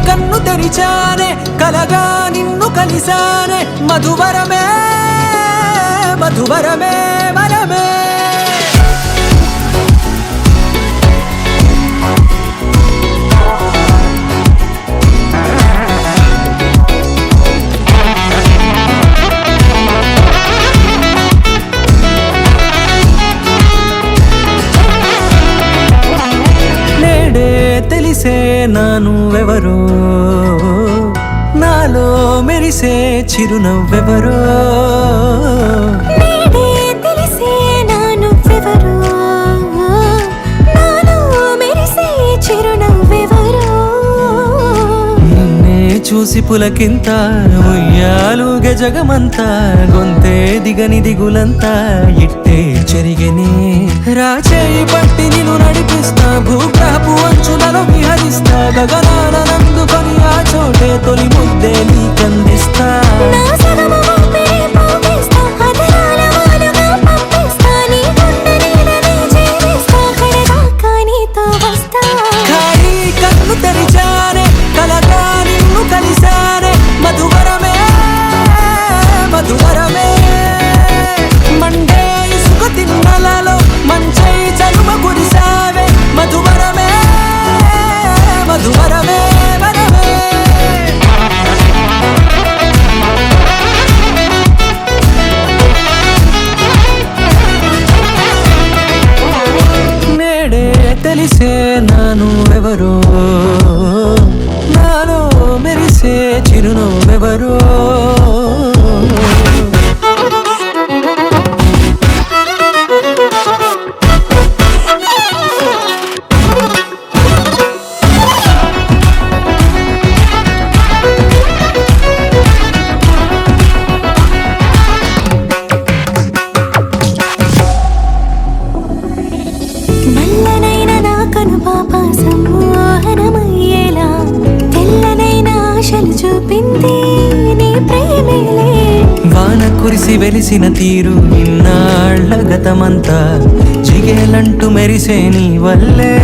కన్ను తెరిచానే కలగా నిన్ను కలిసానే మధువరమే మధువరమే వరమే తెలిసే నానువెవరో నాలో మెరిసే చిరునవ్వెవరో తెలిసే నానువెవరో నాలో మెరిసే చిరునవ్వెవరో నిన్నే చూసి పులకింత ఉయ్యాలుగే జగమంతా గొంతే దిగని దిగులంతా ఇట్టే చెరిగనే రాచేయి పట్టి నిన్ను నడిపిస్తా భూగ్రహపు అంచులలో విహరిస్తా గగనానందుకొని ఆ చోటే తొలి ముద్దే నీకందిస్తా ఖాళీ కన్ను తెరిచానే కలగా నిన్ను కలిసానే మధువరమే మధువరమే మండే ఇసుక తిన్నలలో మంచై చలుమ కురిసావే మధువరమే మధువరమే వరమే నేడే తెలిసే నానువెవరో నాలో మెరిసే చిరునవ్వెవరో నల్లనైన నా కనుపాప సమ్మోహనమయ్యేలా తెల్లనైన ఆశలు చూపింది నీ ప్రేమేలే వాన కురిసి వెలిసిన తీరు ఇన్నాళ్ల గతమంతా జిగేలంటూ మెరిసే నీ వల్లే